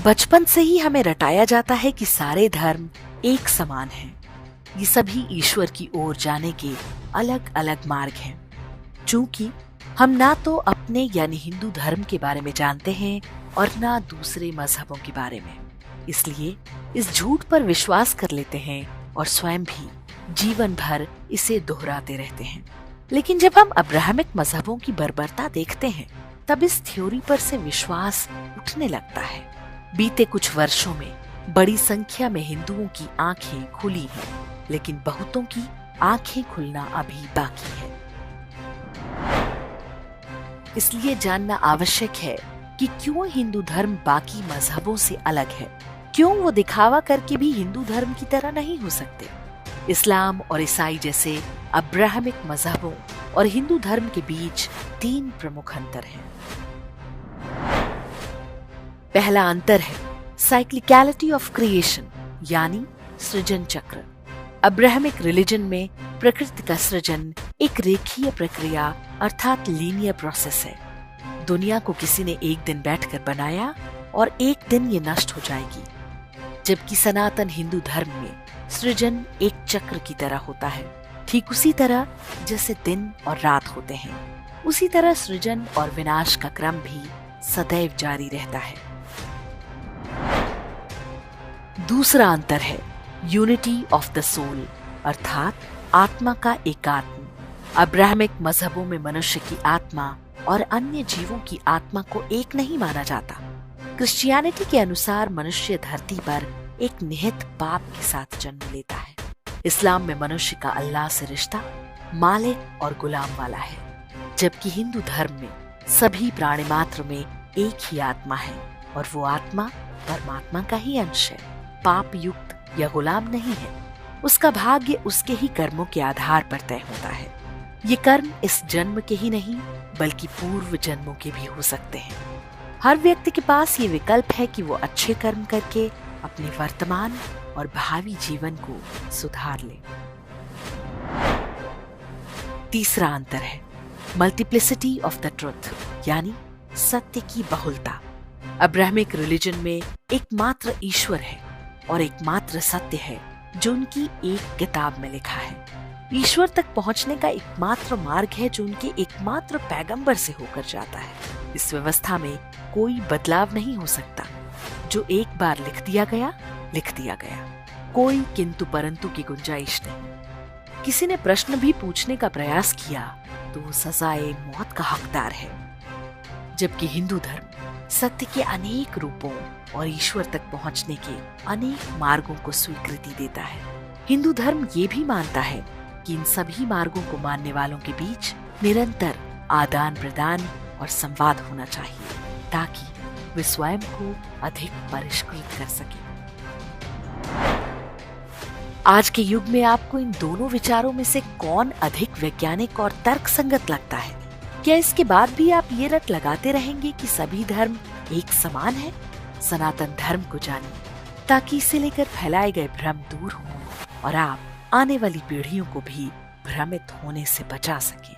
बचपन से ही हमें रटाया जाता है कि सारे धर्म एक समान हैं। ये सभी ईश्वर की ओर जाने के अलग अलग मार्ग हैं। चूंकि हम ना तो अपने यानी हिंदू धर्म के बारे में जानते हैं और ना दूसरे मजहबों के बारे में, इसलिए इस झूठ पर विश्वास कर लेते हैं और स्वयं भी जीवन भर इसे दोहराते रहते हैं। लेकिन जब हम अब्राहमिक मजहबों की बर्बरता देखते हैं, तब इस थ्योरी पर से विश्वास उठने लगता है। बीते कुछ वर्षों में बड़ी संख्या में हिंदुओं की आंखें खुली हैं, लेकिन बहुतों की आंखें खुलना अभी बाकी है। इसलिए जानना आवश्यक है कि क्यों हिंदू धर्म बाकी मजहबों से अलग है, क्यों वो दिखावा करके भी हिंदू धर्म की तरह नहीं हो सकते। इस्लाम और ईसाई जैसे अब्राहमिक मजहबों और हिंदू धर्म के बीच 3 प्रमुख अंतर हैं। पहला अंतर है साइक्लिकलिटी ऑफ क्रिएशन, यानी सृजन चक्र। अब्राहमिक रिलीजन में प्रकृति का सृजन एक रेखीय प्रक्रिया अर्थात लीनियर प्रोसेस है। दुनिया को किसी ने एक दिन बैठकर बनाया और एक दिन ये नष्ट हो जाएगी, जबकि सनातन हिंदू धर्म में सृजन एक चक्र की तरह होता है। ठीक उसी तरह जैसे दिन और रात होते हैं, उसी तरह सृजन और विनाश का क्रम भी सदैव जारी रहता है। दूसरा अंतर है यूनिटी ऑफ द सोल, अर्थात आत्मा का एकात्म। अब्राहमिक मजहबों में मनुष्य की आत्मा और अन्य जीवों की आत्मा को एक नहीं माना जाता। क्रिश्चियनिटी के अनुसार मनुष्य धरती पर एक निहित पाप के साथ जन्म लेता है। इस्लाम में मनुष्य का अल्लाह से रिश्ता मालिक और गुलाम वाला है, जबकि हिंदू धर्म में सभी प्राणी मात्र में एक ही आत्मा है और वो आत्मा परमात्मा का ही अंश है, पाप युक्त या गुलाम नहीं है। उसका भाग्य उसके ही कर्मों के आधार पर तय होता है। ये कर्म इस जन्म के ही नहीं बल्कि पूर्व जन्मों के भी हो सकते हैं। हर व्यक्ति के पास ये विकल्प है कि वो अच्छे कर्म करके अपने वर्तमान और भावी जीवन को सुधार ले। तीसरा अंतर है मल्टीप्लिसिटी ऑफ द ट्रुथ, यानी सत्य की बहुलता। अब्राहमिक रिलीजन में एकमात्र ईश्वर है और एकमात्र सत्य है जो उनकी एक किताब में लिखा है। ईश्वर तक पहुंचने का एकमात्र मार्ग है जो उनके एकमात्र पैगंबर से होकर जाता है। इस व्यवस्था में कोई बदलाव नहीं हो सकता। जो एक बार लिख दिया गया, कोई किंतु परंतु की गुंजाइश नहीं। किसी ने प्रश्न भी पूछने का प्रयास किया तो वो सजाए मौत का हकदार है। जबकि हिंदू धर्म सत्य के अनेक रूपों और ईश्वर तक पहुंचने के अनेक मार्गों को स्वीकृति देता है। हिंदू धर्म ये भी मानता है कि इन सभी मार्गों को मानने वालों के बीच निरंतर आदान प्रदान और संवाद होना चाहिए, ताकि वे स्वयं को अधिक परिष्कृत कर सके। आज के युग में आपको इन दोनों विचारों में से कौन अधिक वैज्ञानिक और तर्कसंगत लगता है? क्या इसके बाद भी आप ये रट लगाते रहेंगे कि सभी धर्म एक समान है? सनातन धर्म को जानिए, ताकि इसे लेकर फैलाए गए भ्रम दूर हों और आप आने वाली पीढ़ियों को भी भ्रमित होने से बचा सकें।